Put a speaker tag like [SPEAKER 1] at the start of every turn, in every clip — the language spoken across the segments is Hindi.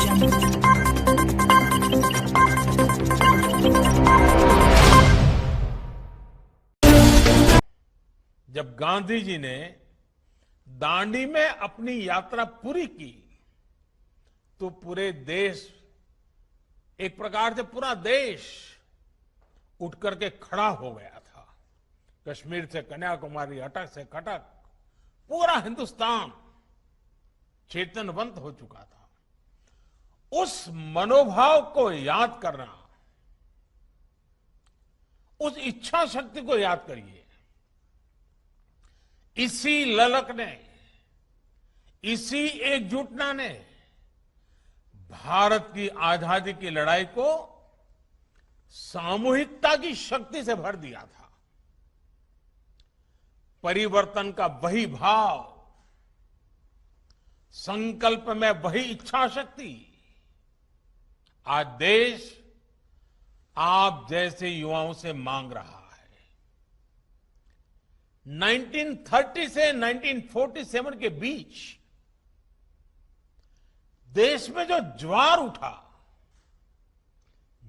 [SPEAKER 1] जब गांधी जी ने दांडी में अपनी यात्रा पूरी की तो पूरे देश, एक प्रकार से पूरा देश उठ करके खड़ा हो गया था। कश्मीर से कन्याकुमारी, अटक से कटक, पूरा हिंदुस्तान चेतनवंत हो चुका था। उस मनोभाव को याद करना, उस इच्छा शक्ति को याद करिए। इसी ललक ने, इसी एकजुटता ने भारत की आजादी की लड़ाई को सामूहिकता की शक्ति से भर दिया था। परिवर्तन का वही भाव, संकल्प में वही इच्छा शक्ति आज देश आप जैसे युवाओं से मांग रहा है। 1930 से 1947 के बीच देश में जो ज्वार उठा,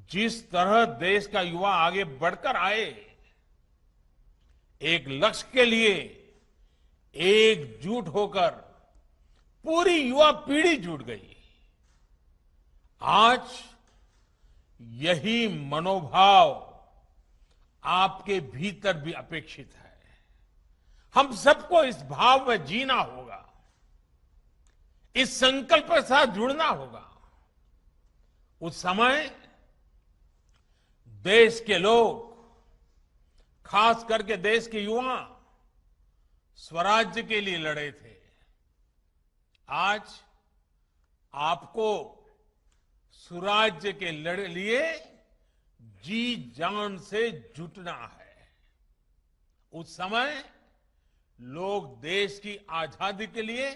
[SPEAKER 1] जिस तरह देश का युवा आगे बढ़कर आए, एक लक्ष्य के लिए एकजुट होकर पूरी युवा पीढ़ी जुट गई। आज यही मनोभाव आपके भीतर भी अपेक्षित है। हम सबको इस भाव में जीना होगा, इस संकल्प के साथ जुड़ना होगा। उस समय देश के लोग, खास करके देश के युवा, स्वराज्य के लिए लड़े थे। आज आपको सुराज्य के लिए जी जान से जुटना है। उस समय लोग देश की आजादी के लिए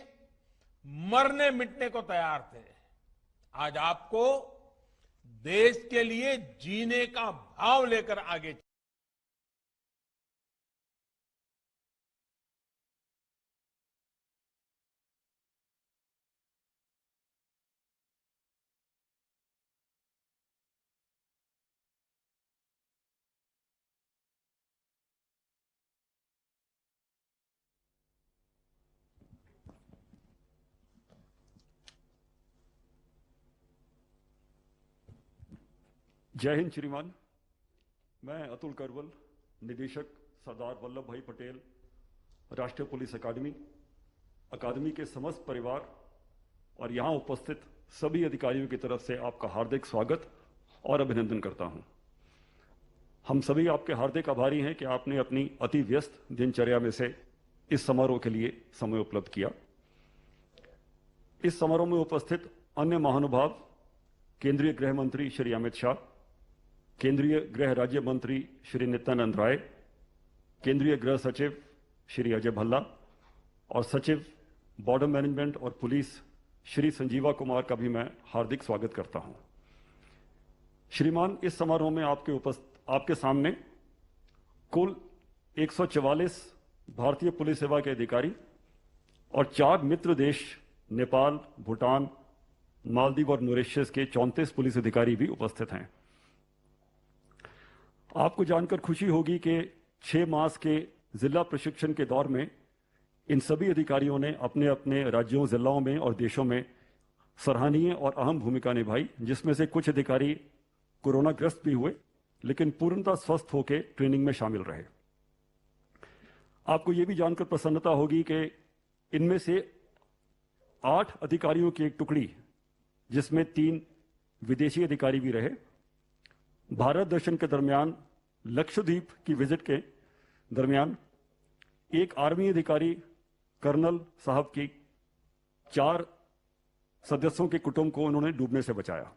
[SPEAKER 1] मरने मिटने को तैयार थे। आज आपको देश के लिए जीने का भाव लेकर आगे
[SPEAKER 2] जय हिंद श्रीमान। मैं अतुल करवल, निदेशक सरदार वल्लभ भाई पटेल राष्ट्रीय पुलिस अकादमी के समस्त परिवार और यहां उपस्थित सभी अधिकारियों की तरफ से आपका हार्दिक स्वागत और अभिनंदन करता हूं। हम सभी आपके हार्दिक आभारी हैं कि आपने अपनी अति व्यस्त दिनचर्या में से इस समारोह के लिए समय उपलब्ध किया। इस समारोह में उपस्थित अन्य महानुभाव, केंद्रीय गृह मंत्री श्री अमित शाह, केंद्रीय गृह राज्य मंत्री श्री नित्यानंद राय, केंद्रीय गृह सचिव श्री अजय भल्ला और सचिव बॉर्डर मैनेजमेंट और पुलिस श्री संजीवा कुमार का भी मैं हार्दिक स्वागत करता हूं। श्रीमान, इस समारोह में आपके सामने कुल 144 भारतीय पुलिस सेवा के अधिकारी और 4 मित्र देश नेपाल, भूटान, मालदीव और मॉरिशस के 34 पुलिस अधिकारी भी उपस्थित हैं। आपको जानकर खुशी होगी कि 6 मास के जिला प्रशिक्षण के दौर में इन सभी अधिकारियों ने अपने अपने राज्यों, जिलाओं में और देशों में सराहनीय और अहम भूमिका निभाई, जिसमें से कुछ अधिकारी कोरोना ग्रस्त भी हुए लेकिन पूर्णतः स्वस्थ होकर ट्रेनिंग में शामिल रहे। आपको यह भी जानकर प्रसन्नता होगी कि इनमें से 8 अधिकारियों की एक टुकड़ी, जिसमें 3 विदेशी अधिकारी भी रहे, भारत दर्शन के दरमियान, लक्षद्वीप की विजिट के दरमियान एक आर्मी अधिकारी कर्नल साहब की 4 सदस्यों के कुटुंब को उन्होंने डूबने से बचाया।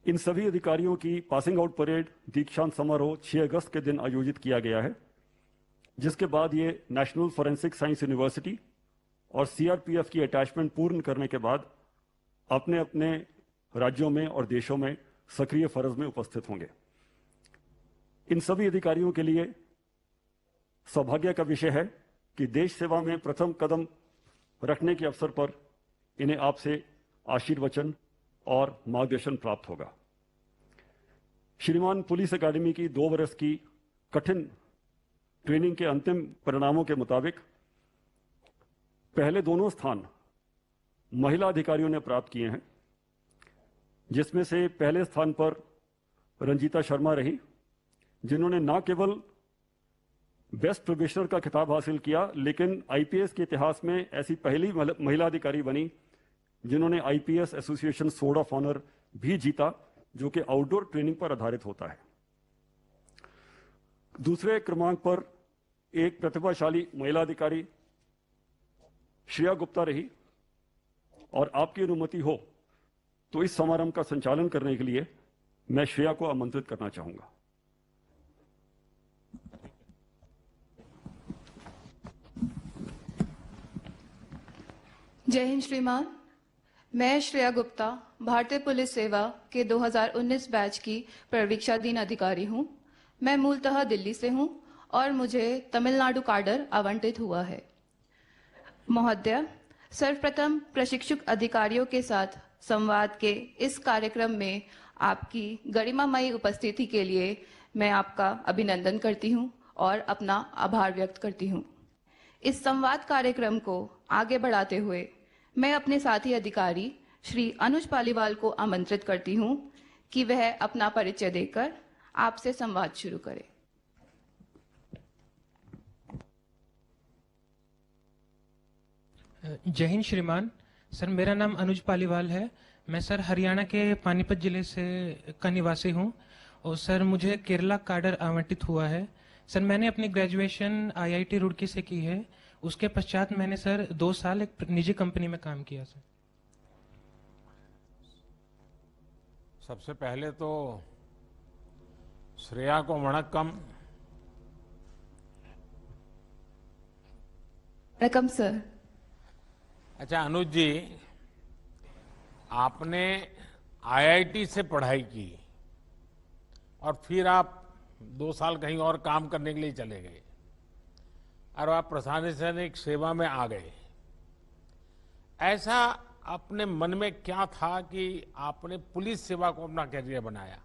[SPEAKER 2] इन सभी अधिकारियों की पासिंग आउट परेड, दीक्षांत समारोह 6 अगस्त के दिन आयोजित किया गया है, जिसके बाद ये नेशनल फॉरेंसिक साइंस यूनिवर्सिटी और सीआरपीएफ की अटैचमेंट पूर्ण करने के बाद अपने अपने राज्यों में और देशों में सक्रिय फर्ज में उपस्थित होंगे। इन सभी अधिकारियों के लिए सौभाग्य का विषय है कि देश सेवा में प्रथम कदम रखने के अवसर पर इन्हें आपसे आशीर्वचन और मार्गदर्शन प्राप्त होगा। श्रीमान पुलिस अकादमी की 2 वर्ष की कठिन ट्रेनिंग के अंतिम परिणामों के मुताबिक पहले दोनों स्थान महिला अधिकारियों ने प्राप्त किए हैं, जिसमें से पहले स्थान पर रंजीता शर्मा रही, जिन्होंने न केवल बेस्ट प्रोबेशनर का खिताब हासिल किया, लेकिन आईपीएस के इतिहास में ऐसी पहली महिला अधिकारी बनी जिन्होंने IPS association sword of honour भी जीता, जो कि आउटडोर ट्रेनिंग पर आधारित होता है। दूसरे क्रमांक पर एक प्रतिभाशाली महिला अधिकारी श्रेया गुप्ता रही, और आपकी अनुमति हो तो इस समारोह का संचालन करने के लिए मैं श्रेया को आमंत्रित करना चाहूंगा।
[SPEAKER 3] जय हिंद श्रीमान। मैं श्रेया गुप्ता भारतीय पुलिस सेवा के 2019 बैच की प्रवीक्षाधीन अधिकारी हूं। मैं मूलतः दिल्ली से हूं और मुझे तमिलनाडु काडर आवंटित हुआ है। महोदय, सर्वप्रथम प्रशिक्षुक अधिकारियों के साथ संवाद के इस कार्यक्रम में आपकी गरिमामयी उपस्थिति के लिए मैं आपका अभिनंदन करती हूं और अपना आभार व्यक्त करती हूं। इस संवाद कार्यक्रम को आगे बढ़ाते हुए मैं अपने साथी अधिकारी श्री अनुज पालीवाल को आमंत्रित करती हूं कि वह अपना परिचय देकर आपसे संवाद शुरू करें।
[SPEAKER 4] जय हिंद श्रीमान। सर, मेरा नाम अनुज पालीवाल है। मैं सर हरियाणा के पानीपत जिले से का निवासी हूं और सर मुझे केरला काडर आवंटित हुआ है। सर, मैंने अपनी ग्रेजुएशन आईआईटी रुड़की से की है। उसके पश्चात मैंने सर 2 साल एक निजी कंपनी में काम किया। सर,
[SPEAKER 1] सबसे पहले तो श्रेया को वणक्कम।
[SPEAKER 3] वणक्कम सर।
[SPEAKER 1] अच्छा अनुज जी, आपने आईआईटी से पढ़ाई की और फिर आप 2 साल कहीं और काम करने के लिए चले गए और आप प्रशासनिक सेवा में आ गए। ऐसा अपने मन में क्या था कि आपने पुलिस सेवा को अपना करियर बनाया?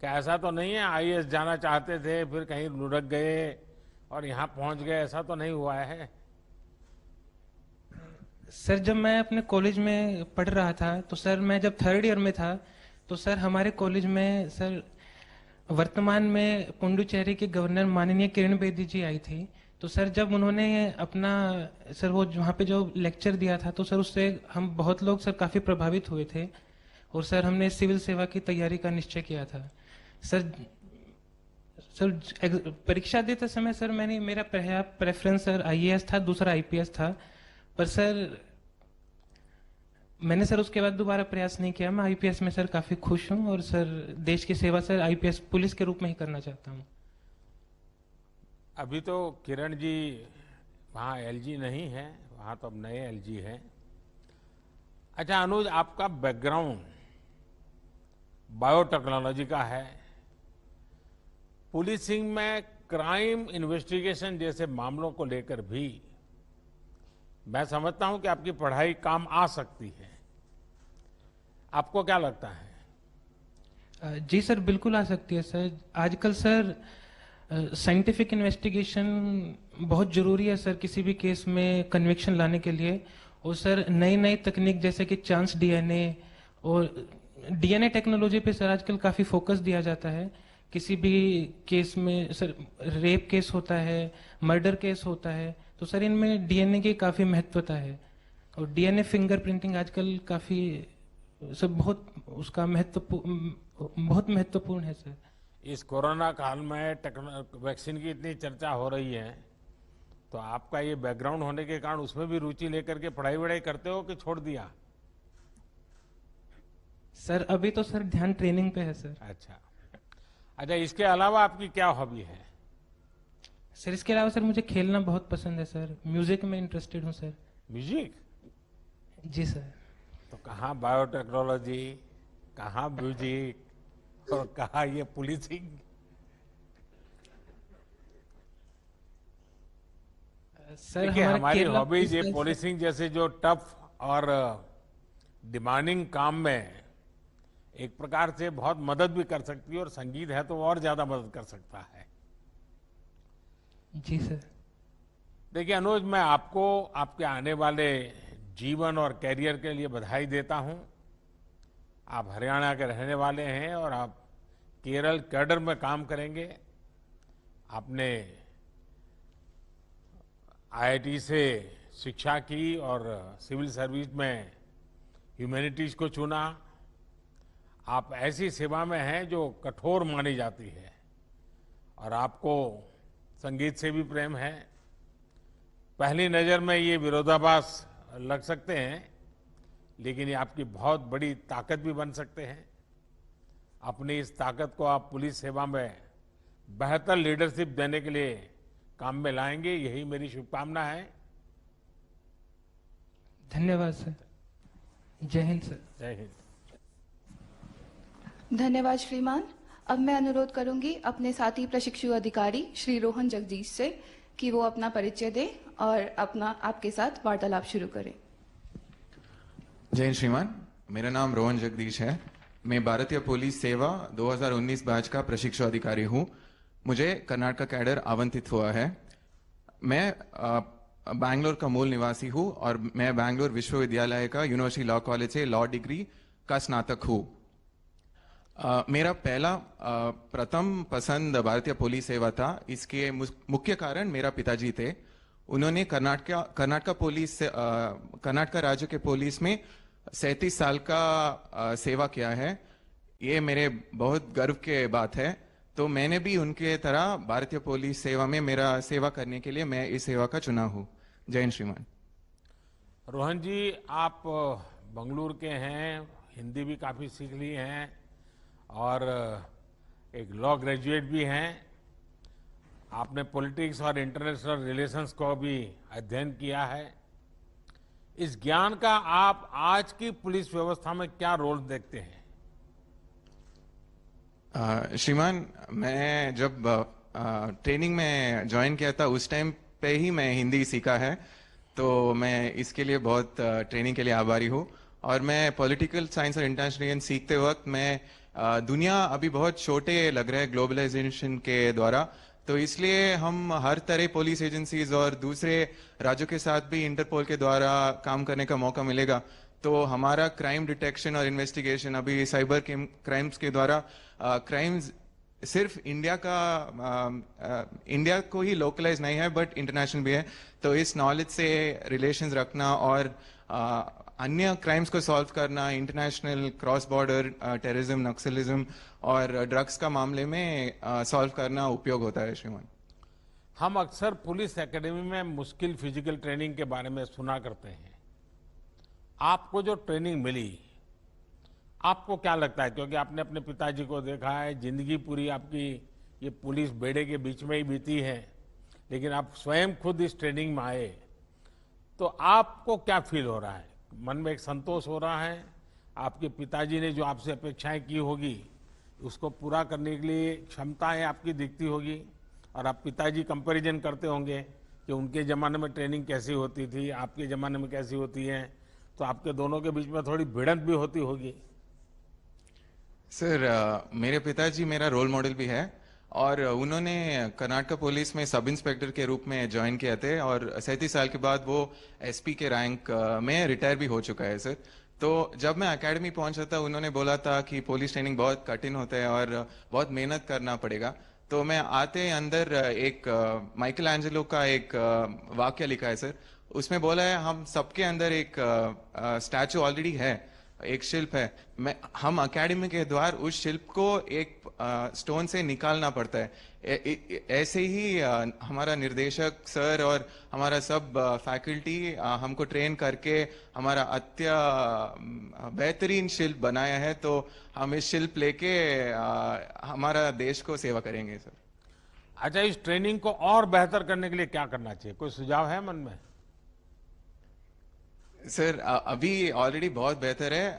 [SPEAKER 1] क्या ऐसा तो नहीं है आईएएस जाना चाहते थे फिर कहीं लुढ़क गए और यहाँ पहुंच गए, ऐसा तो नहीं हुआ है?
[SPEAKER 4] सर, जब मैं अपने कॉलेज में पढ़ रहा था तो सर मैं जब 3rd ईयर में था तो सर हमारे कॉलेज में सर वर्तमान में पुडुचेरी के गवर्नर माननीय किरण बेदी जी आई थी। तो सर जब उन्होंने अपना सर वो वहाँ पे जो लेक्चर दिया था तो सर उससे हम बहुत लोग सर काफ़ी प्रभावित हुए थे और सर हमने सिविल सेवा की तैयारी का निश्चय किया था। सर परीक्षा देते समय सर मेरा प्रेफरेंस सर आईएएस था, दूसरा आईपीएस था। पर सर मैंने सर उसके बाद दोबारा प्रयास नहीं किया। मैं आईपीएस में सर काफ़ी खुश हूँ और सर देश की सेवा सर आईपीएस पुलिस के रूप में ही करना चाहता हूँ।
[SPEAKER 1] अभी तो किरण जी वहाँ एलजी नहीं है, वहाँ तो अब नए एलजी हैं। अच्छा अनुज, आपका बैकग्राउंड बायोटेक्नोलॉजी का है। पुलिसिंग में क्राइम इन्वेस्टिगेशन जैसे मामलों को लेकर भी मैं समझता हूं कि आपकी पढ़ाई काम आ सकती है। आपको क्या लगता है?
[SPEAKER 4] जी सर, बिल्कुल आ सकती है सर। आजकल सर साइंटिफिक इन्वेस्टिगेशन बहुत जरूरी है सर किसी भी केस में कन्विक्शन लाने के लिए। और सर नई नई तकनीक जैसे कि चांस डीएनए और डीएनए टेक्नोलॉजी पे सर आजकल काफ़ी फोकस दिया जाता है। किसी भी केस में सर रेप केस होता है, मर्डर केस होता है, तो सर इनमें डीएनए की काफ़ी महत्वता है। और डीएनए फिंगरप्रिंटिंग आजकल काफ़ी सर बहुत उसका बहुत महत्वपूर्ण है सर।
[SPEAKER 1] इस कोरोना काल में वैक्सीन की इतनी चर्चा हो रही है, तो आपका ये बैकग्राउंड होने के कारण उसमें भी रुचि लेकर के पढ़ाई वढ़ाई करते हो कि छोड़ दिया?
[SPEAKER 4] सर अभी तो सर ध्यान ट्रेनिंग पे है सर।
[SPEAKER 1] अच्छा, इसके अलावा आपकी क्या हॉबी है?
[SPEAKER 4] सर इसके अलावा सर मुझे खेलना बहुत पसंद है सर। म्यूजिक में इंटरेस्टेड हूँ सर।
[SPEAKER 1] म्यूजिक?
[SPEAKER 4] जी सर।
[SPEAKER 1] तो कहाँ बायोटेक्नोलॉजी, कहाँ म्यूजिक और कहाँ ये पुलिसिंग?
[SPEAKER 4] सर
[SPEAKER 1] देखिए हमारी हॉबीज ये पुलिसिंग जैसे जो टफ और डिमांडिंग काम में एक प्रकार से बहुत मदद भी कर सकती है, और संगीत है तो और ज्यादा मदद कर सकता है।
[SPEAKER 4] जी सर।
[SPEAKER 1] देखिए अनुज, मैं आपको आपके आने वाले जीवन और कैरियर के लिए बधाई देता हूं। आप हरियाणा के रहने वाले हैं और आप केरल कैडर में काम करेंगे। आपने आईआईटी से शिक्षा की और सिविल सर्विस में ह्यूमैनिटीज को चुना। आप ऐसी सेवा में हैं जो कठोर मानी जाती है, और आपको संगीत से भी प्रेम है। पहली नजर में ये विरोधाभास लग सकते हैं, लेकिन ये आपकी बहुत बड़ी ताकत भी बन सकते हैं। अपनी इस ताकत को आप पुलिस सेवा में बेहतर लीडरशिप देने के लिए काम में लाएंगे, यही मेरी शुभकामना है।
[SPEAKER 4] धन्यवाद सर। जय हिंद सर।
[SPEAKER 1] जय हिंद।
[SPEAKER 3] धन्यवाद श्रीमान। अब मैं अनुरोध करूंगी अपने साथी प्रशिक्षु अधिकारी श्री रोहन जगदीश से कि वो अपना परिचय दें और अपना आपके साथ वार्तालाप शुरू करें।
[SPEAKER 5] जय हिंद श्रीमान, मेरा नाम रोहन जगदीश है। मैं भारतीय पुलिस सेवा 2019 बैच का प्रशिक्षु अधिकारी हूँ। मुझे कर्नाटक कैडर आवंटित हुआ है। मैं बैंगलोर का मूल निवासी हूँ और मैं बैंगलोर विश्वविद्यालय का यूनिवर्सिटी लॉ कॉलेज से लॉ डिग्री का स्नातक हूँ। मेरा पहला प्रथम पसंद भारतीय पुलिस सेवा था। इसके मुख्य कारण मेरा पिताजी थे। उन्होंने कर्नाटक राज्य के पुलिस में 37 साल का सेवा किया है। ये मेरे बहुत गर्व के बात है। तो मैंने भी उनके तरह भारतीय पुलिस सेवा में मेरा सेवा करने के लिए मैं इस सेवा का चुना हूँ। जय हिंद श्रीमान।
[SPEAKER 1] रोहन जी, आप बंगलुरु के हैं, हिंदी भी काफी सीख ली हैं और एक लॉ ग्रेजुएट भी हैं। आपने पॉलिटिक्स और इंटरनेशनल रिलेशंस को भी अध्ययन किया है। इस ज्ञान का आप आज की पुलिस व्यवस्था में क्या रोल देखते हैं?
[SPEAKER 5] श्रीमान, मैं जब ट्रेनिंग में ज्वाइन किया था उस टाइम पे ही मैं हिंदी सीखा है, तो मैं इसके लिए बहुत ट्रेनिंग के लिए आभारी हूँ। और मैं पॉलिटिकल साइंस और इंटरनेशनल सीखते वक्त मैं दुनिया अभी बहुत छोटे लग रहे हैं ग्लोबलाइजेशन के द्वारा, तो इसलिए हम हर तरह पुलिस एजेंसीज और दूसरे राज्यों के साथ भी इंटरपोल के द्वारा काम करने का मौका मिलेगा। तो हमारा क्राइम डिटेक्शन और इन्वेस्टिगेशन अभी साइबर क्राइम्स के द्वारा क्राइम्स सिर्फ इंडिया को ही लोकलाइज नहीं है बट इंटरनेशनल भी है। तो इस नॉलेज से रिलेशंस रखना और अन्य क्राइम्स को सॉल्व करना, international cross border terrorism, Naxalism और ड्रग्स का मामले में सॉल्व करना उपयोग होता है। श्रीमान,
[SPEAKER 1] हम अक्सर पुलिस एकेडमी में मुश्किल फिजिकल ट्रेनिंग के बारे में सुना करते हैं। आपको जो ट्रेनिंग मिली, आपको क्या लगता है? क्योंकि आपने अपने पिताजी को देखा है, जिंदगी पूरी आपकी ये पुलिस बेड़े के बीच में ही बीती है, लेकिन आप स्वयं खुद इस ट्रेनिंग में आए, तो आपको क्या फील हो रहा है? मन में एक संतोष हो रहा है? आपके पिताजी ने जो आपसे अपेक्षाएं की होगी उसको पूरा करने के लिए क्षमताएं आपकी दिखती होगी, और आप पिताजी कंपैरिजन करते होंगे कि उनके ज़माने में ट्रेनिंग कैसी होती थी, आपके ज़माने में कैसी होती है, तो आपके दोनों के बीच में थोड़ी भिड़ंत भी होती होगी।
[SPEAKER 5] सर, मेरे पिताजी मेरा रोल मॉडल भी है और उन्होंने कर्नाटक पुलिस में सब इंस्पेक्टर के रूप में ज्वाइन किया थे और 37 साल के बाद वो एसपी के रैंक में रिटायर भी हो चुका है सर। तो जब मैं एकेडमी पहुंचा था उन्होंने बोला था कि पुलिस ट्रेनिंग बहुत कठिन होता है और बहुत मेहनत करना पड़ेगा। तो मैं आते अंदर एक माइकल एंजेलो का एक वाक्य लिखा है सर। उसमें बोला है हम सबके अंदर एक स्टैचू ऑलरेडी है, एक शिल्प है। हम एकेडमी के द्वार उस शिल्प को एक स्टोन से निकालना पड़ता है। ऐसे ही हमारा निर्देशक सर और हमारा सब फैकल्टी हमको ट्रेन करके हमारा बेहतरीन शिल्प बनाया है। तो हम इस शिल्प लेके हमारा देश को सेवा करेंगे सर।
[SPEAKER 1] अच्छा, इस ट्रेनिंग को और बेहतर करने के लिए क्या करना चाहिए? कोई सुझाव है मन में?
[SPEAKER 5] सर, अभी ऑलरेडी बहुत बेहतर है।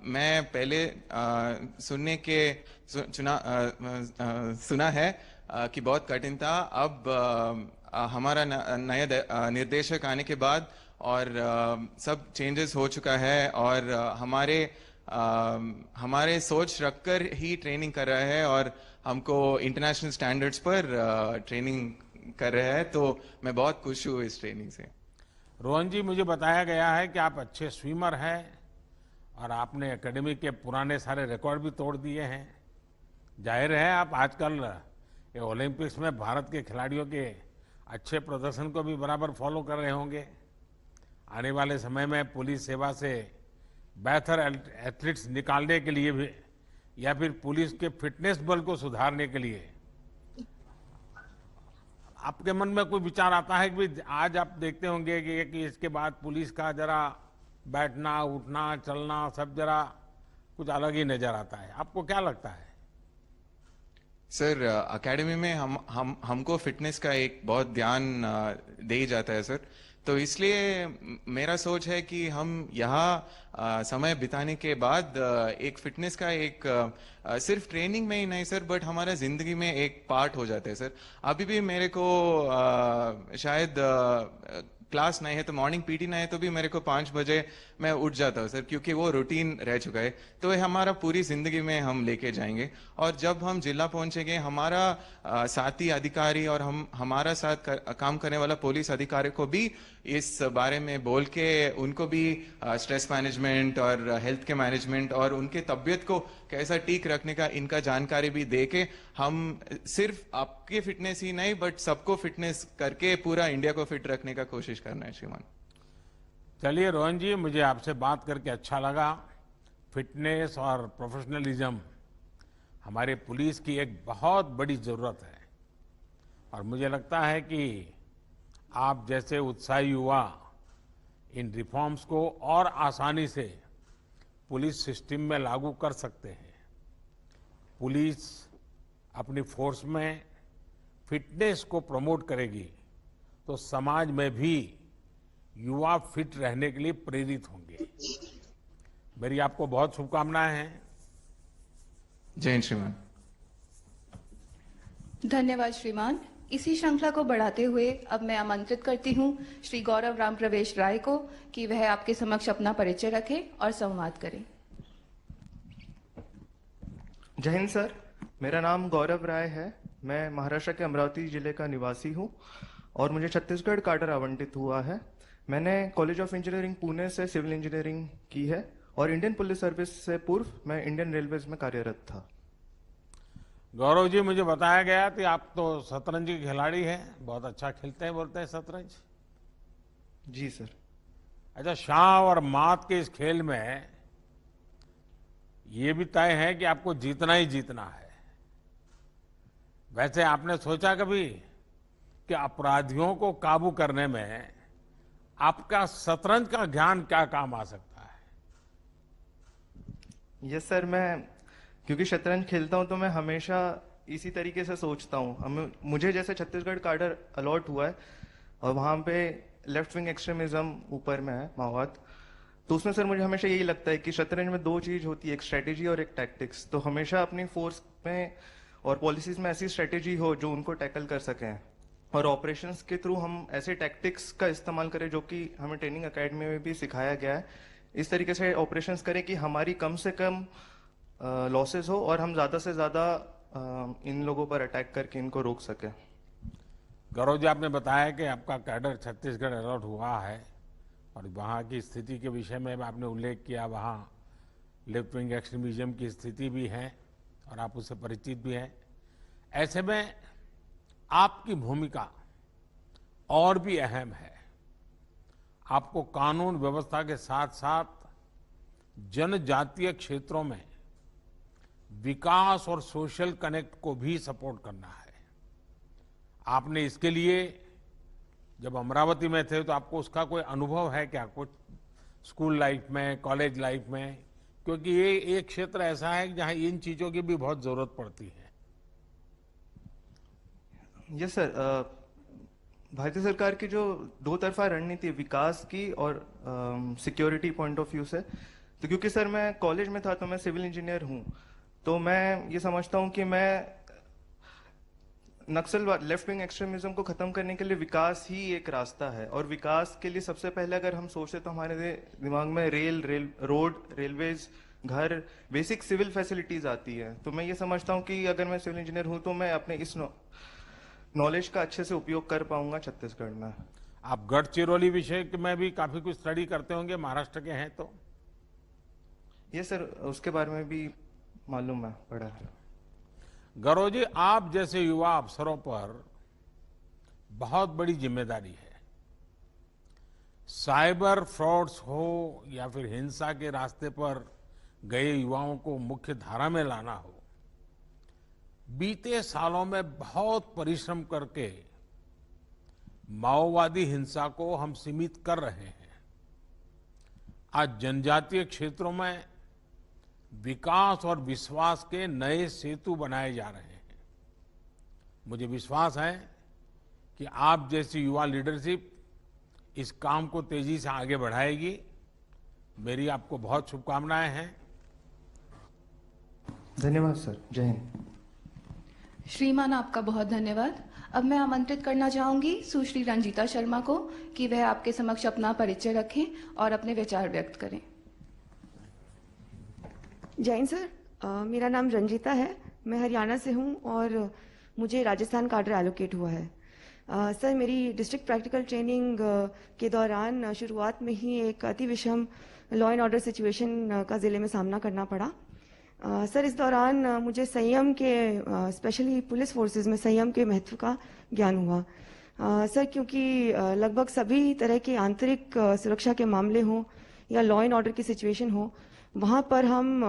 [SPEAKER 5] मैं पहले सुना है कि बहुत कठिन था। अब हमारा नया निर्देशक आने के बाद और सब चेंजेस हो चुका है और हमारे सोच रखकर ही ट्रेनिंग कर रहा है और हमको इंटरनेशनल स्टैंडर्ड्स पर ट्रेनिंग कर रहा है, तो मैं बहुत खुश हूँ इस ट्रेनिंग से।
[SPEAKER 1] रोहन जी, मुझे बताया गया है कि आप अच्छे स्विमर हैं और आपने एकेडमी के पुराने सारे रिकॉर्ड भी तोड़ दिए हैं। जाहिर है आप आजकल ये ओलंपिक्स में भारत के खिलाड़ियों के अच्छे प्रदर्शन को भी बराबर फॉलो कर रहे होंगे। आने वाले समय में पुलिस सेवा से बेहतर एथलीट्स निकालने के लिए भी या फिर पुलिस के फिटनेस बल को सुधारने के लिए आपके मन में कोई विचार आता है कि आज आप देखते होंगे कि इसके बाद पुलिस का जरा बैठना उठना चलना सब जरा कुछ अलग ही नजर आता है, आपको क्या लगता है?
[SPEAKER 5] सर, एकेडमी में हमको फिटनेस का एक बहुत ध्यान दे जाता है सर, तो इसलिए मेरा सोच है कि हम यहाँ समय बिताने के बाद एक फिटनेस का एक सिर्फ ट्रेनिंग में ही नहीं सर, बट हमारा जिंदगी में एक पार्ट हो जाता है सर। अभी भी मेरे को शायद क्लास नहीं है तो मॉर्निंग पीटी नहीं है तो भी मेरे को 5 बजे मैं उठ जाता हूँ सर, क्योंकि वो रूटीन रह चुका है। तो ये हमारा पूरी जिंदगी में हम लेके जाएंगे और जब हम जिला पहुंचेंगे हमारा साथी अधिकारी और हमारा साथ काम करने वाला पुलिस अधिकारी को भी इस बारे में बोल के उनको भी स्ट्रेस मैनेजमेंट और हेल्थ के मैनेजमेंट और उनके तबीयत को कैसा ठीक रखने का इनका जानकारी भी दे के हम सिर्फ आपके फिटनेस ही नहीं बट सबको फिटनेस करके पूरा इंडिया को फिट रखने का कोशिश करना है श्रीमान।
[SPEAKER 1] चलिए रोहन जी, मुझे आपसे बात करके अच्छा लगा। फिटनेस और प्रोफेशनलिज्म हमारे पुलिस की एक बहुत बड़ी जरूरत है और मुझे लगता है कि आप जैसे उत्साही युवा इन रिफॉर्म्स को और आसानी से पुलिस सिस्टम में लागू कर सकते हैं। पुलिस अपनी फोर्स में फिटनेस को प्रमोट करेगी तो समाज में भी युवा फिट रहने के लिए प्रेरित होंगे। मेरी आपको बहुत शुभकामनाएं हैं।
[SPEAKER 5] जय हिंद श्रीमान।
[SPEAKER 3] धन्यवाद श्रीमान। इसी श्रृंखला को बढ़ाते हुए अब मैं आमंत्रित करती हूँ श्री गौरव राम प्रवेश राय को कि वह आपके समक्ष अपना परिचय रखें और संवाद करें।
[SPEAKER 6] जय हिंद सर, मेरा नाम गौरव राय है। मैं महाराष्ट्र के अमरावती जिले का निवासी हूँ और मुझे छत्तीसगढ़ काडर आवंटित हुआ है। मैंने कॉलेज ऑफ इंजीनियरिंग पुणे से सिविल इंजीनियरिंग की है और इंडियन पुलिस सर्विस से पूर्व मैं इंडियन रेलवेज में कार्यरत था।
[SPEAKER 1] गौरव जी, मुझे बताया गया कि आप तो शतरंज के खिलाड़ी हैं, बहुत अच्छा खेलते हैं, बोलते हैं शतरंज।
[SPEAKER 6] जी सर।
[SPEAKER 1] अच्छा, शाह और मात के इस खेल में ये भी तय है कि आपको जीतना ही जीतना है। वैसे आपने सोचा कभी कि अपराधियों को काबू करने में आपका शतरंज का ज्ञान क्या काम आ सकता है?
[SPEAKER 6] यस सर, मैं क्योंकि शतरंज खेलता हूं तो मैं हमेशा इसी तरीके से सोचता हूं। मुझे जैसे छत्तीसगढ़ काडर अलॉट हुआ है और वहां पे लेफ्ट विंग एक्सट्रीमिज्म ऊपर में है, माओवाद, तो उसमें सर मुझे हमेशा यही लगता है कि शतरंज में 2 चीज होती है, एक स्ट्रेटेजी और एक टैक्टिक्स। तो हमेशा अपनी फोर्स में और पॉलिसीज में ऐसी स्ट्रेटेजी हो जो उनको टैकल कर सकें और ऑपरेशंस के थ्रू हम ऐसे टैक्टिक्स का इस्तेमाल करें जो कि हमें ट्रेनिंग एकेडमी में भी सिखाया गया है। इस तरीके से ऑपरेशंस करें कि हमारी कम से कम लॉसेस हो और हम ज्यादा से ज्यादा इन लोगों पर अटैक करके इनको रोक सके।
[SPEAKER 1] गौरव जी, आपने बताया कि आपका कैडर छत्तीसगढ़ अलॉट हुआ है और वहाँ की स्थिति के विषय में आपने उल्लेख किया, वहाँ लेफ्ट विंग एक्सट्रीमिज्म की स्थिति भी है और आप उससे परिचित भी हैं। ऐसे में आपकी भूमिका और भी अहम है। आपको कानून व्यवस्था के साथ साथ जनजातीय क्षेत्रों में विकास और सोशल कनेक्ट को भी सपोर्ट करना है। आपने इसके लिए जब अमरावती में थे तो आपको उसका कोई अनुभव है क्या, कुछ स्कूल लाइफ में, कॉलेज लाइफ में? क्योंकि ये एक क्षेत्र ऐसा है जहां इन चीजों की भी बहुत जरूरत पड़ती है।
[SPEAKER 6] यस सर, भारतीय सरकार की जो 2 तरफा रणनीति है विकास की और सिक्योरिटी पॉइंट ऑफ व्यू से, तो क्योंकि सर मैं कॉलेज में था तो मैं सिविल इंजीनियर हूँ, तो मैं ये समझता हूँ कि मैं नक्सल लेफ्ट विंग एक्सट्रीमिज्म को खत्म करने के लिए विकास ही एक रास्ता है, और विकास के लिए सबसे पहले अगर हम सोचते तो हमारे दिमाग में रोड, रेलवेज, घर, बेसिक सिविल फैसिलिटीज आती है। तो मैं ये समझता हूँ कि अगर मैं सिविल इंजीनियर हूँ तो मैं अपने इस नॉलेज का अच्छे से उपयोग कर पाऊंगा छत्तीसगढ़ में।
[SPEAKER 1] आप गढ़चिरौली विषय में भी काफी कुछ स्टडी करते होंगे, महाराष्ट्र के हैं तो।
[SPEAKER 6] ये सर उसके बारे में भी मालूम है, पढ़ा है।
[SPEAKER 1] गौरव जी, आप जैसे युवा अफसरों पर बहुत बड़ी जिम्मेदारी है। साइबर फ्रॉड्स हो या फिर हिंसा के रास्ते पर गए युवाओं को मुख्य धारा में लाना हो, बीते सालों में बहुत परिश्रम करके माओवादी हिंसा को हम सीमित कर रहे हैं। आज जनजातीय क्षेत्रों में विकास और विश्वास के नए सेतु बनाए जा रहे हैं। मुझे विश्वास है कि आप जैसी युवा लीडरशिप इस काम को तेजी से आगे बढ़ाएगी। मेरी आपको बहुत शुभकामनाएं हैं।
[SPEAKER 6] धन्यवाद सर, जय हिंद।
[SPEAKER 3] श्रीमान, आपका बहुत धन्यवाद। अब मैं आमंत्रित करना चाहूंगी सुश्री रंजीता शर्मा को कि वह आपके समक्ष अपना परिचय रखें और अपने विचार व्यक्त करें।
[SPEAKER 7] जय हिंद सर, मेरा नाम रंजीता है। मैं हरियाणा से हूं और मुझे राजस्थान काडर एलोकेट हुआ है। सर, मेरी डिस्ट्रिक्ट प्रैक्टिकल ट्रेनिंग के दौरान शुरुआत में ही एक अति विषम लॉ एंड ऑर्डर सिचुएशन का ज़िले में सामना करना पड़ा। सर, इस दौरान मुझे संयम के, स्पेशली पुलिस फोर्सेस में संयम के महत्व का ज्ञान हुआ। सर, क्योंकि लगभग सभी तरह के आंतरिक सुरक्षा के मामले हों या लॉ एंड ऑर्डर की सिचुएशन हो, वहाँ पर हम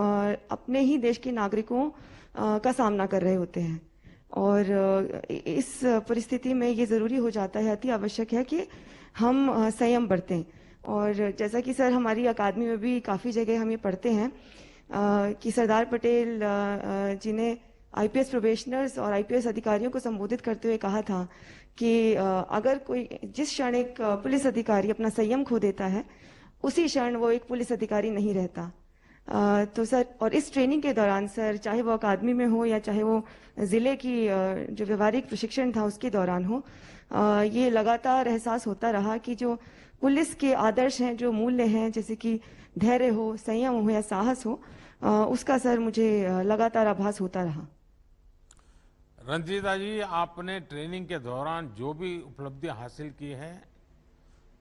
[SPEAKER 7] अपने ही देश के नागरिकों का सामना कर रहे होते हैं, और इस परिस्थिति में ये ज़रूरी हो जाता है, अति आवश्यक है कि हम संयम बरतें। और जैसा कि सर हमारी अकादमी में भी काफ़ी जगह हम ये पढ़ते हैं कि सरदार पटेल जी ने आईपीएस प्रोबेशनर्स और आईपीएस अधिकारियों को संबोधित करते हुए कहा था कि अगर कोई, जिस क्षण एक पुलिस अधिकारी अपना संयम खो देता है, उसी क्षण वो एक पुलिस अधिकारी नहीं रहता। तो सर, और इस ट्रेनिंग के दौरान सर, चाहे वो अकादमी में हो या चाहे वो ज़िले की जो व्यवहारिक प्रशिक्षण था उसके दौरान हो, ये लगातार एहसास होता रहा कि जो पुलिस के आदर्श हैं, जो मूल्य हैं, जैसे कि धैर्य हो, संयम हो या साहस हो, उसका सर मुझे लगातार आभास होता रहा।
[SPEAKER 1] रंजीता जी, आपने ट्रेनिंग के दौरान जो भी उपलब्धियां हासिल की हैं,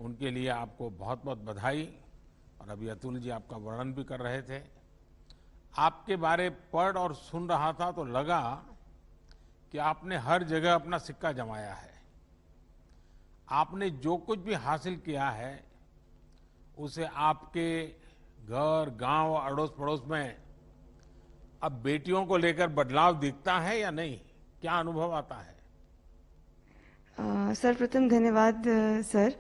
[SPEAKER 1] उनके लिए आपको बहुत बहुत बधाई। और अभी अतुल जी आपका वर्णन भी कर रहे थे। आपके बारे पढ़ और सुन रहा था तो लगा कि आपने हर जगह अपना सिक्का जमाया है। आपने जो कुछ भी हासिल किया है उसे आपके घर, गांव, अड़ोस पड़ोस में अब बेटियों को लेकर बदलाव दिखता है या नहीं? क्या अनुभव आता है?
[SPEAKER 7] सर, प्रथम धन्यवाद सर।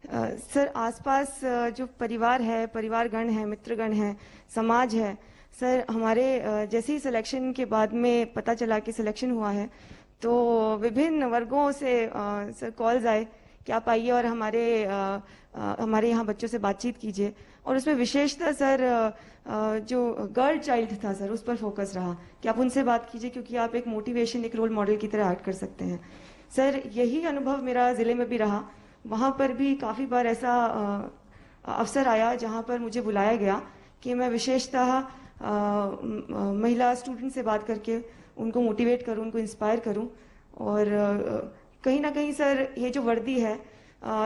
[SPEAKER 7] सर, आसपास जो परिवार है, परिवारगण है, मित्रगण है, समाज है, सर हमारे जैसे ही सिलेक्शन के बाद में पता चला कि सिलेक्शन हुआ है, तो विभिन्न वर्गों से सर कॉल्स आए कि आप आइए और हमारे यहाँ बच्चों से बातचीत कीजिए। और उसमें विशेषतः सर जो गर्ल चाइल्ड था सर, उस पर फोकस रहा कि आप उनसे बात कीजिए, क्योंकि आप एक मोटिवेशन, एक रोल मॉडल की तरह एक्ट कर सकते हैं। सर, यही अनुभव मेरा ज़िले में भी रहा। वहाँ पर भी काफ़ी बार ऐसा अवसर आया जहाँ पर मुझे बुलाया गया कि मैं विशेषतः महिला स्टूडेंट से बात करके उनको मोटिवेट करूँ, उनको इंस्पायर करूँ। और कहीं ना कहीं सर, ये जो वर्दी है,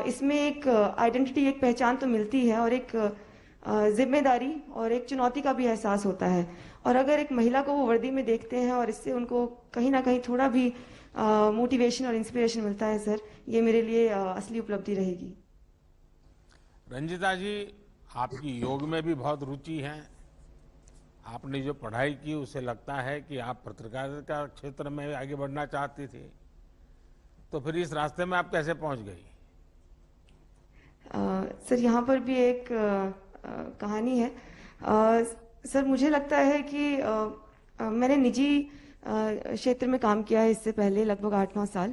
[SPEAKER 7] इसमें एक आइडेंटिटी, एक पहचान तो मिलती है, और एक जिम्मेदारी और एक चुनौती का भी एहसास होता है। और अगर एक महिला को वो वर्दी में देखते हैं और इससे उनको कहीं ना कहीं थोड़ा भी मोटिवेशन और इंस्पिरेशन मिलता है सर, ये मेरे लिए असली उपलब्धि रहेगी।
[SPEAKER 1] रंजीता जी, आपकी योग में भी बहुत रुचि है। आपने जो पढ़ाई की उससे लगता है कि आप पत्रकारिता क्षेत्र में आगे बढ़ना चाहती थी, तो फिर इस रास्ते में आप कैसे पहुंच गई?
[SPEAKER 7] सर, यहाँ पर भी एक कहानी है। सर, मुझे लगता है कि मैंने निजी क्षेत्र में काम किया है इससे पहले लगभग 8-9 साल,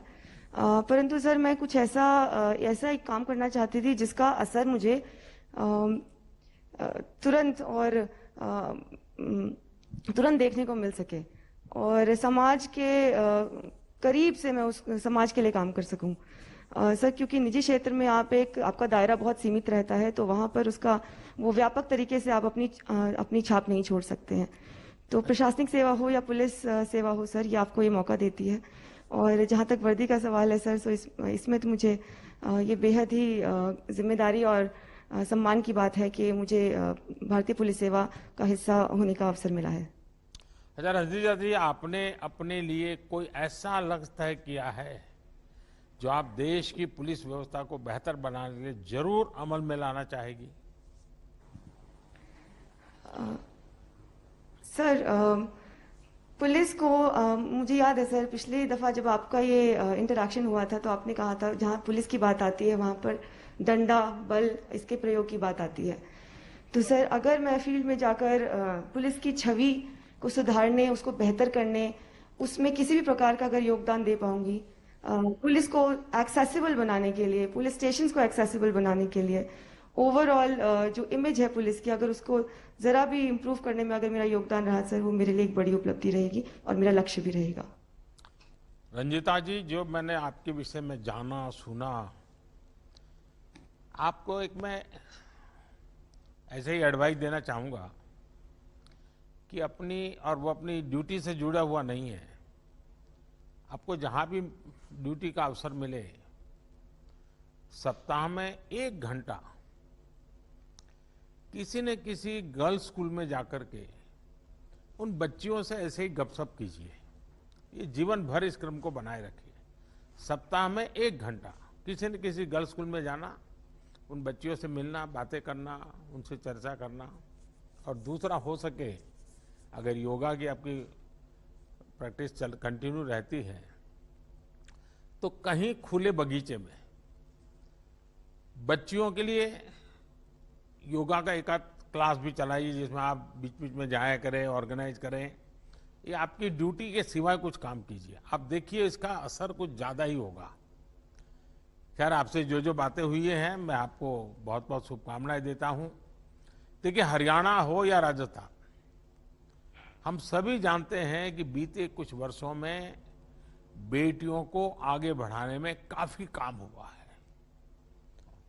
[SPEAKER 7] परंतु सर मैं कुछ ऐसा एक काम करना चाहती थी जिसका असर मुझे तुरंत देखने को मिल सके। और समाज के करीब से मैं उस समाज के लिए काम कर सकूं। सर, क्योंकि निजी क्षेत्र में आप आपका दायरा बहुत सीमित रहता है, तो वहां पर उसका वो व्यापक तरीके से आप अपनी छाप नहीं छोड़ सकते हैं। तो प्रशासनिक सेवा हो या पुलिस सेवा हो सर, ये आपको ये मौका देती है। और जहाँ तक वर्दी का सवाल है सर, सो इसमें तो मुझे ये बेहद ही जिम्मेदारी और सम्मान की बात है कि मुझे भारतीय पुलिस सेवा का हिस्सा होने का अवसर मिला है।
[SPEAKER 1] अच्छा रंजीता जी, आपने अपने लिए कोई ऐसा लक्ष्य तय किया है जो आप देश की पुलिस व्यवस्था को बेहतर बनाने के लिए जरूर अमल में लाना चाहेगी?
[SPEAKER 7] सर, पुलिस को मुझे याद है सर, पिछली दफा जब आपका ये इंटरेक्शन हुआ था तो आपने कहा था जहाँ पुलिस की बात आती है वहां पर डंडा बल इसके प्रयोग की बात आती है। तो सर, अगर मैं फील्ड में जाकर पुलिस की छवि को सुधारने, उसको बेहतर करने, उसमें किसी भी प्रकार का अगर योगदान दे पाऊंगी, पुलिस को एक्सेसिबल बनाने के लिए, पुलिस स्टेशंस को एक्सेसिबल बनाने के लिए, ओवरऑल जो इमेज है पुलिस की, अगर उसको जरा भी इम्प्रूव करने में अगर मेरा योगदान रहा सर, वो मेरे लिए एक बड़ी उपलब्धि रहेगी और मेरा लक्ष्य भी रहेगा।
[SPEAKER 1] रंजीता जी, जो मैंने आपके विषय में जाना सुना, आपको एक मैं ऐसे ही एडवाइस देना चाहूंगा कि वो अपनी ड्यूटी से जुड़ा हुआ नहीं है। आपको जहां भी ड्यूटी का अवसर मिले, सप्ताह में 1 घंटा किसी न किसी गर्ल्स स्कूल में जाकर के उन बच्चियों से ऐसे ही गपशप कीजिए। ये जीवन भर इस क्रम को बनाए रखिए। सप्ताह में 1 घंटा किसी न किसी गर्ल्स स्कूल में जाना, उन बच्चियों से मिलना, बातें करना, उनसे चर्चा करना। और दूसरा, हो सके अगर योगा की आपकी प्रैक्टिस कंटिन्यू रहती है तो कहीं खुले बगीचे में बच्चियों के लिए योगा का एक आध क्लास भी चलाइए, जिसमें आप बीच बीच में जाया करें, ऑर्गेनाइज करें। ये आपकी ड्यूटी के सिवाय कुछ काम कीजिए, आप देखिए इसका असर कुछ ज्यादा ही होगा। खैर, आपसे जो जो बातें हुई हैं, मैं आपको बहुत बहुत शुभकामनाएं देता हूं। देखिए, हरियाणा हो या राजस्थान, हम सभी जानते हैं कि बीते कुछ वर्षों में बेटियों को आगे बढ़ाने में काफी काम हुआ है।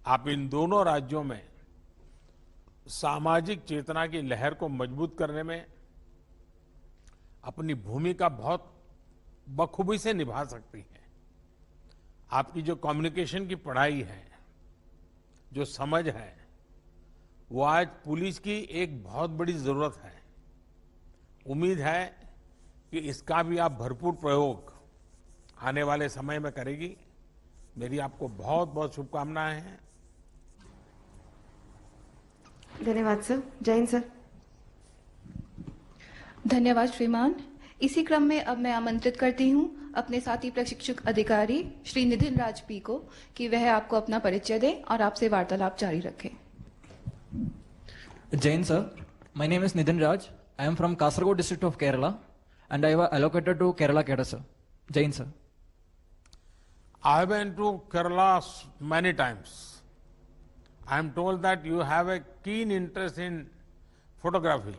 [SPEAKER 1] आप इन दोनों राज्यों में सामाजिक चेतना की लहर को मजबूत करने में अपनी भूमिका बहुत बखूबी से निभा सकती है। आपकी जो कम्युनिकेशन की पढ़ाई है, जो समझ है, वो आज पुलिस की एक बहुत बड़ी जरूरत है। उम्मीद है कि इसका भी आप भरपूर प्रयोग आने वाले समय में करेगी। मेरी आपको बहुत बहुत शुभकामनाएं हैं।
[SPEAKER 7] धन्यवाद सर। जय हिंद सर।
[SPEAKER 3] धन्यवाद श्रीमान। इसी क्रम में अब मैं आमंत्रित करती हूं अपने साथी प्रशिक्षक अधिकारी श्री निधिन राज पी को कि वह आपको अपना परिचय दें और आपसे वार्तालाप जारी रखें।
[SPEAKER 8] Jai Hind, sir. My name is Nidhin Raj. I am from Kasaragod district of Kerala and I was allocated to Kerala cadre, sir. Jai Hind, sir.
[SPEAKER 1] I have been to Kerala many times. I am told that you have a keen interest in photography.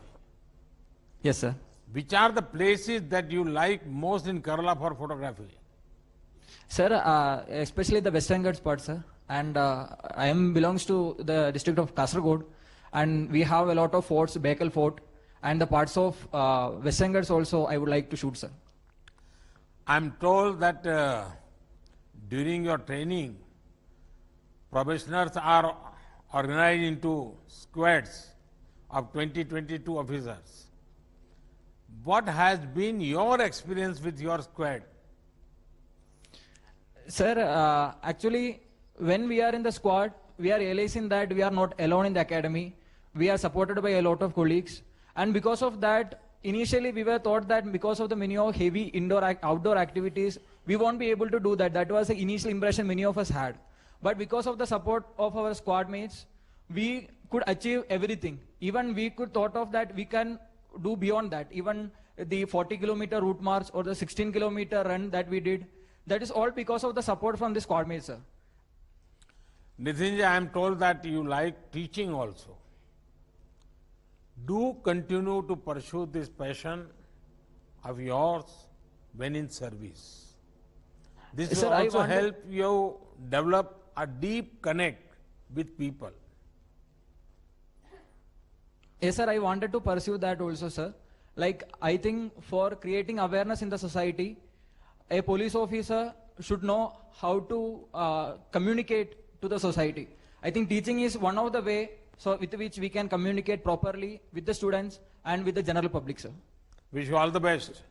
[SPEAKER 8] Yes, sir.
[SPEAKER 1] Which are the places that you like most in Kerala for photography?
[SPEAKER 8] Sir, especially the Western Ghats part, sir. And I am belongs to the district of Kasaragod, and we have a lot of forts, Bekal Fort, and the parts of Western Ghats also I would like to shoot, sir.
[SPEAKER 1] I'm told that during your training, probationers are organized into squads of 20-22 officers. What has been your experience with your squad?
[SPEAKER 8] Sir, actually, when we are in the squad, we are realizing that we are not alone in the academy. We are supported by a lot of colleagues. And because of that, initially we were thought that because of the many of heavy outdoor activities, we won't be able to do that. That was the initial impression many of us had. But because of the support of our squad mates, we could achieve everything. Even we could thought of that we can do beyond that. Even the 40-kilometer route march or the 16-kilometer run that we did, that is all because of the support from the squad mates, sir.
[SPEAKER 1] Nithinji, I am told that you like teaching also. Do continue to pursue this passion of yours when in service. This will
[SPEAKER 8] Sir, I
[SPEAKER 1] also
[SPEAKER 8] wanted-
[SPEAKER 1] help you develop a deep connect with people.
[SPEAKER 8] Yes, sir, I wanted to pursue that also, sir. Like, I think for creating awareness in the society, a police officer should know how to communicate to the society. I think teaching is one of the way so with which we can communicate properly with the students and with the general public, sir.
[SPEAKER 1] Wish you all the best.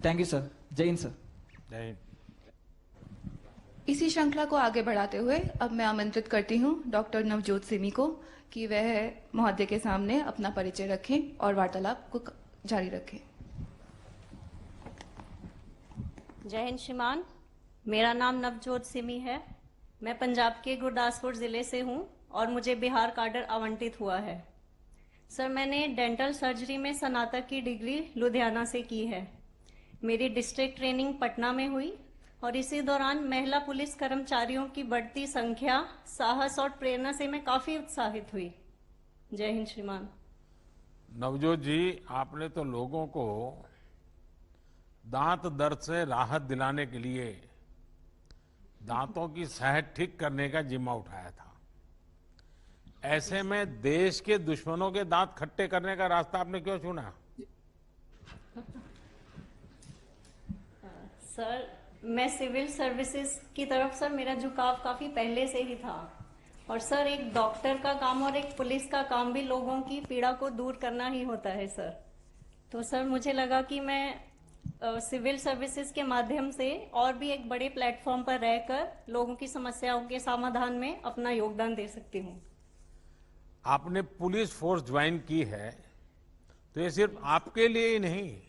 [SPEAKER 8] Thank you, sir. Jai Hind, sir.
[SPEAKER 1] Jai Hind.
[SPEAKER 3] इसी श्रृंखला को आगे बढ़ाते हुए अब मैं आमंत्रित करती हूं डॉक्टर नवजोत सिमी को कि वह महोदय के सामने अपना परिचय रखें और वार्तालाप को जारी रखें।
[SPEAKER 9] जय हिंद श्रीमान, मेरा नाम नवजोत सिमी है। मैं पंजाब के गुरदासपुर जिले से हूं और मुझे बिहार काडर आवंटित हुआ है। सर, मैंने डेंटल सर्जरी में स्नातक की डिग्री लुधियाना से की है। मेरी डिस्ट्रिक्ट ट्रेनिंग पटना में हुई और इसी दौरान महिला पुलिस कर्मचारियों की बढ़ती संख्या, साहस और प्रेरणा से मैं काफी उत्साहित हुई। जय हिंद श्रीमान।
[SPEAKER 1] नवजोत जी, आपने तो लोगों को दांत दर्द से राहत दिलाने के लिए दांतों की सेहत ठीक करने का जिम्मा उठाया था। ऐसे में देश के दुश्मनों के दांत खट्टे करने का रास्ता आपने क्यों चुना?
[SPEAKER 9] सर, मैं सिविल सर्विसेज की तरफ सर मेरा झुकाव काफी पहले से ही था और सर एक डॉक्टर का काम और एक पुलिस का काम भी लोगों की पीड़ा को दूर करना ही होता है सर। तो सर मुझे लगा कि मैं सिविल सर्विसेज के माध्यम से और भी एक बड़े प्लेटफॉर्म पर रहकर लोगों की समस्याओं के समाधान में अपना योगदान दे सकती हूँ।
[SPEAKER 1] आपने पुलिस फोर्स ज्वाइन की है तो ये सिर्फ आपके लिए ही नहीं,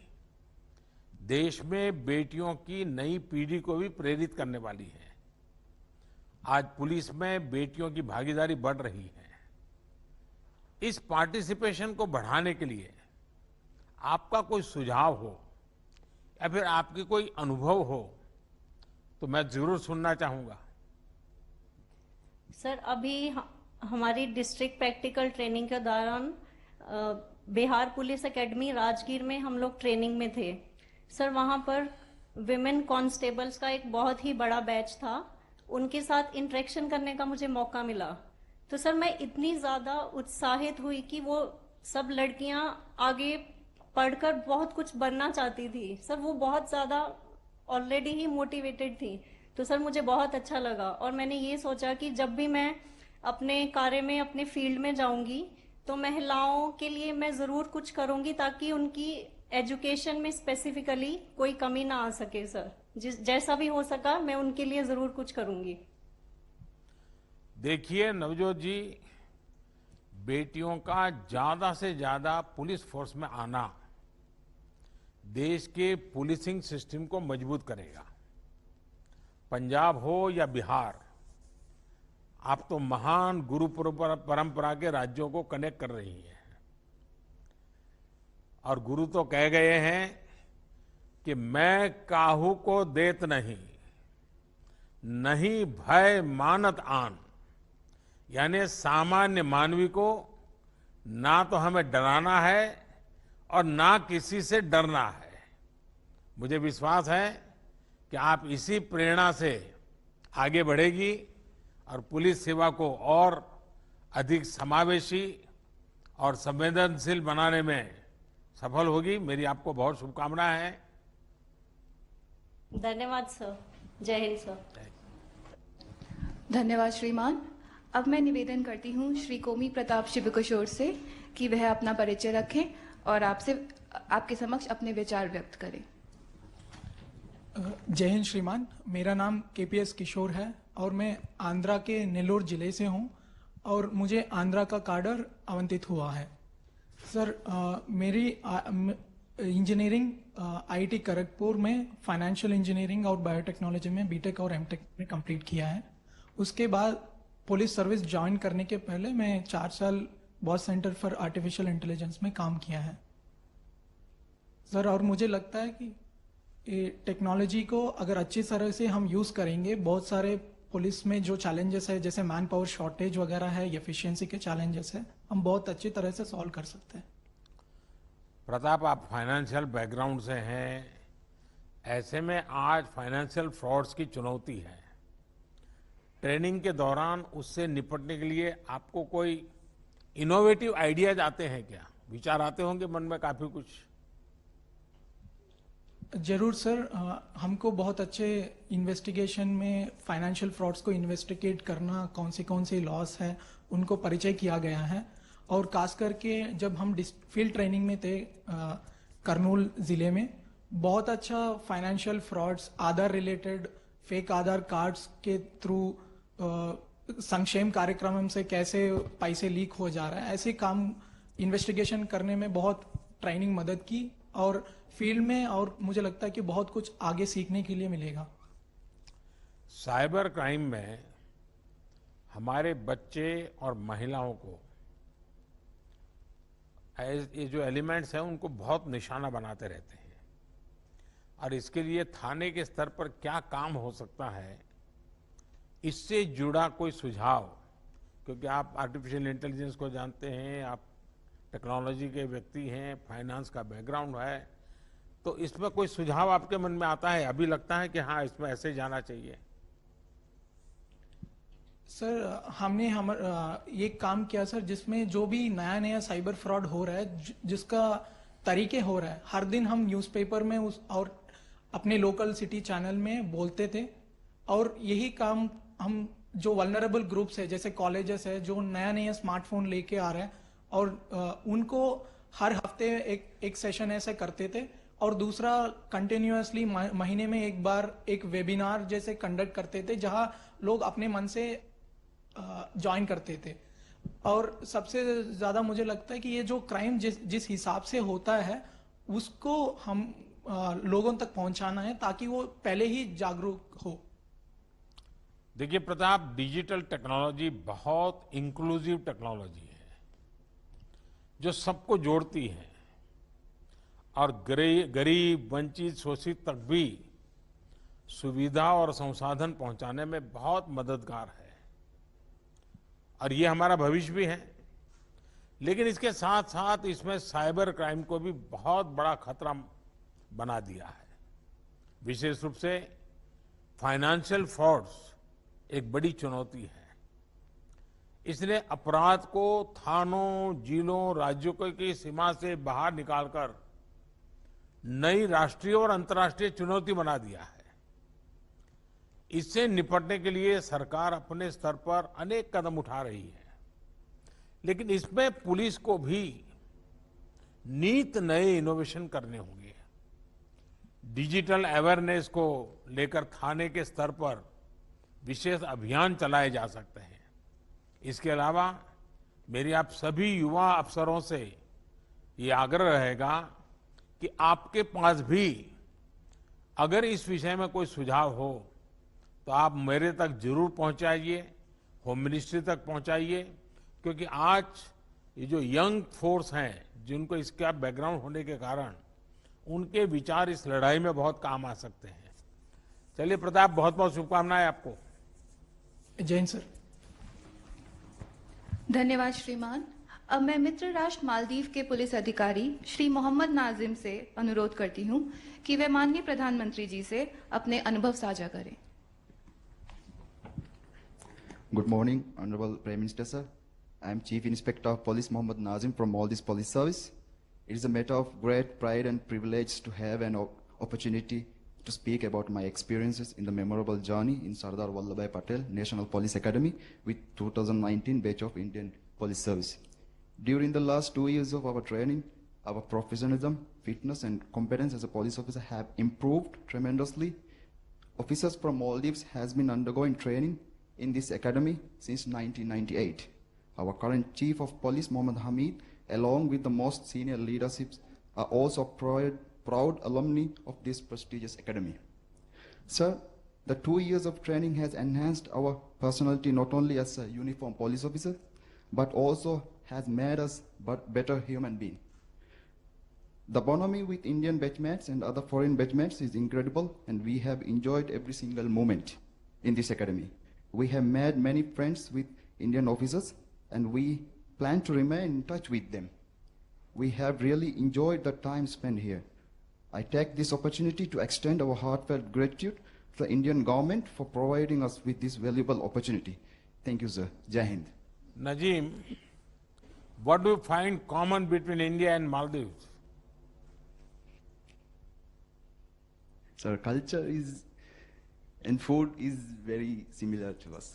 [SPEAKER 1] देश में बेटियों की नई पीढ़ी को भी प्रेरित करने वाली है। आज पुलिस में बेटियों की भागीदारी बढ़ रही है। इस पार्टिसिपेशन को बढ़ाने के लिए आपका कोई सुझाव हो या फिर आपके कोई अनुभव हो तो मैं जरूर सुनना चाहूंगा।
[SPEAKER 9] सर, अभी हमारी डिस्ट्रिक्ट प्रैक्टिकल ट्रेनिंग के दौरान बिहार पुलिस एकेडमी राजगीर में हम लोग ट्रेनिंग में थे। सर, वहां पर विमेन कांस्टेबल्स का एक बहुत ही बड़ा बैच था। उनके साथ इंटरेक्शन करने का मुझे मौका मिला तो सर मैं इतनी ज्यादा उत्साहित हुई कि वो सब लड़कियां आगे पढ़कर बहुत कुछ बनना चाहती थी। सर, वो बहुत ज्यादा ऑलरेडी ही मोटिवेटेड थी। तो सर मुझे बहुत अच्छा लगा और मैंने ये सोचा कि जब भी मैं अपने कार्य में अपने फील्ड में जाऊंगी तो महिलाओं के लिए मैं जरूर कुछ करूंगी ताकि उनकी एजुकेशन में स्पेसिफिकली कोई कमी ना आ सके। सर, जैसा भी हो सका मैं उनके लिए जरूर कुछ करूंगी।
[SPEAKER 1] देखिए नवजोत जी, बेटियों का ज्यादा से ज्यादा पुलिस फोर्स में आना देश के पुलिसिंग सिस्टम को मजबूत करेगा। पंजाब हो या बिहार, आप तो महान गुरु परंपरा के राज्यों को कनेक्ट कर रही हैं और गुरु तो कह गए हैं कि मैं काहू को देत नहीं, नहीं भय मानत आन। यानी सामान्य मानवी को ना तो हमें डराना है और ना किसी से डरना है। मुझे विश्वास है कि आप इसी प्रेरणा से आगे बढ़ेगी और पुलिस सेवा को और अधिक समावेशी और संवेदनशील बनाने में सफल होगी। मेरी आपको बहुत शुभकामनाएं हैं।
[SPEAKER 9] धन्यवाद सर। जय हिंद सर।
[SPEAKER 3] धन्यवाद श्रीमान। अब मैं निवेदन करती हूँ श्री कोमी प्रताप शिवकिशोर से कि वह अपना परिचय रखें और आपके समक्ष अपने विचार व्यक्त करें।
[SPEAKER 10] जय हिंद श्रीमान, मेरा नाम केपीएस किशोर है और मैं आंध्रा के नेल्लोर जिले से हूँ और मुझे आंध्रा का काडर आवंटित हुआ है। सर, मेरी इंजीनियरिंग आईटी खड़गपुर में फाइनेंशियल इंजीनियरिंग और बायोटेक्नोलॉजी में बीटेक और एमटेक में कंप्लीट किया है। उसके बाद पुलिस सर्विस ज्वाइन करने के पहले मैं 4 साल boss centre for artificial intelligence में काम किया है सर। और मुझे लगता है कि टेक्नोलॉजी को अगर अच्छी तरह से हम यूज़ करेंगे, बहुत सारे पुलिस में जो चैलेंजेस है जैसे मैन पावर शॉर्टेज वगैरह है, एफिशिएंसी के चैलेंजेस है, हम बहुत अच्छी तरह से सॉल्व कर सकते हैं।
[SPEAKER 1] प्रताप, आप फाइनेंशियल बैकग्राउंड से हैं, ऐसे में आज फाइनेंशियल फ्रॉड्स की चुनौती है। ट्रेनिंग के दौरान उससे निपटने के लिए आपको कोई इनोवेटिव आइडियाज आते हैं क्या? विचार आते होंगे मन में काफी कुछ।
[SPEAKER 10] जरूर सर, हमको बहुत अच्छे इन्वेस्टिगेशन में फाइनेंशियल फ्रॉड्स को इन्वेस्टिगेट करना, कौन से लॉस है उनको परिचय किया गया है। और खास करके जब हम फील्ड ट्रेनिंग में थे करनूल जिले में, बहुत अच्छा फाइनेंशियल फ्रॉड्स, आधार रिलेटेड फेक आधार कार्ड्स के थ्रू संक्षेम कार्यक्रम से कैसे पैसे लीक हो जा रहा है, ऐसे काम इन्वेस्टिगेशन करने में बहुत ट्रेनिंग मदद की और फील्ड में, और मुझे लगता है कि बहुत कुछ आगे सीखने के लिए मिलेगा।
[SPEAKER 1] साइबर क्राइम में हमारे बच्चे और महिलाओं को ये जो एलिमेंट्स हैं उनको बहुत निशाना बनाते रहते हैं, और इसके लिए थाने के स्तर पर क्या काम हो सकता है, इससे जुड़ा कोई सुझाव, क्योंकि आप आर्टिफिशियल इंटेलिजेंस को जानते हैं, आप टेक्नोलॉजी के व्यक्ति हैं, फाइनेंस का बैकग्राउंड है, तो इसमें कोई सुझाव आपके मन में आता है? अभी लगता है कि हाँ, इसमें ऐसे जाना चाहिए।
[SPEAKER 10] सर, हमने ये काम किया सर, जिसमें जो भी नया साइबर फ्रॉड हो रहा है, जिसका तरीके हो रहा है, हर दिन हम न्यूज़पेपर में और अपने लोकल सिटी चैनल में बोलते थे। और यही काम हम जो वल्नरेबल ग्रुप्स है, जैसे कॉलेजेस है, जो नया स्मार्टफोन लेके आ रहे हैं, और उनको हर हफ्ते एक सेशन ऐसे करते थे। और दूसरा, कंटिन्यूअसली महीने में एक बार एक वेबिनार जैसे कंडक्ट करते थे, जहां लोग अपने मन से ज्वाइन करते थे। और सबसे ज्यादा मुझे लगता है कि ये जो क्राइम जिस हिसाब से होता है, उसको हम लोगों तक पहुंचाना है, ताकि वो पहले ही जागरूक हो।
[SPEAKER 1] देखिए प्रताप, डिजिटल टेक्नोलॉजी बहुत इंक्लूसिव टेक्नोलॉजी है, जो सबको जोड़ती है और गरीब, वंचित, शोषित तक भी सुविधा और संसाधन पहुंचाने में बहुत मददगार है, और ये हमारा भविष्य भी है। लेकिन इसके साथ साथ इसमें साइबर क्राइम को भी बहुत बड़ा खतरा बना दिया है। विशेष रूप से फाइनेंशियल फ्रॉड्स एक बड़ी चुनौती है। इसलिए अपराध को थानों, जिलों, राज्यों की सीमा से बाहर निकालकर नई राष्ट्रीय और अंतर्राष्ट्रीय चुनौती बना दिया है। इससे निपटने के लिए सरकार अपने स्तर पर अनेक कदम उठा रही है, लेकिन इसमें पुलिस को भी नित नए इनोवेशन करने होंगे। डिजिटल अवेयरनेस को लेकर थाने के स्तर पर विशेष अभियान चलाए जा सकते हैं। इसके अलावा मेरी आप सभी युवा अफसरों से ये आग्रह रहेगा कि आपके पास भी अगर इस विषय में कोई सुझाव हो तो आप मेरे तक जरूर पहुंचाइए, होम मिनिस्ट्री तक पहुंचाइए, क्योंकि आज ये जो यंग फोर्स हैं, जिनको इसका बैकग्राउंड होने के कारण उनके विचार इस लड़ाई में बहुत काम आ सकते हैं। चलिए प्रताप, बहुत बहुत शुभकामनाएं आपको।
[SPEAKER 10] जय हिंद सर।
[SPEAKER 3] धन्यवाद श्रीमान। अब मैं मित्र राष्ट्र मालदीव के पुलिस अधिकारी श्री मोहम्मद नाजिम से अनुरोध करती हूं कि वे माननीय प्रधानमंत्री जी से अपने अनुभव साझा करें।
[SPEAKER 11] Good morning, Honorable Prime Minister, sir. I am Chief Inspector of Police Mohammad Nazim from Maldives Police Service. It is a matter of great pride and privilege to have an opportunity to speak about my experiences in the memorable journey in Sardar Vallabhbhai Patel National Police Academy with 2019 batch of Indian Police Service. During the last 2 years of our training, our professionalism, fitness and competence as a police officer have improved tremendously. Officers from Maldives has been undergoing training in this academy since 1998. Our current Chief of Police, Mohammad Hamid, along with the most senior leaderships, are also proud alumni of this prestigious academy. Sir, the 2 years of training has enhanced our personality not only as a uniformed police officer, but also has made us better human beings. The bonhomie with Indian batchmates and other foreign batchmates is incredible, and we have enjoyed every single moment in this academy. We have made many friends with Indian officers, and we plan to remain in touch with them. we have really enjoyed the time spent here. I take this opportunity to extend our heartfelt gratitude to the Indian government for providing us with this valuable opportunity. Thank you, sir. Jai Hind.
[SPEAKER 1] Najeem, what do you find common between India and Maldives?
[SPEAKER 11] Sir, culture is and food is very similar to us.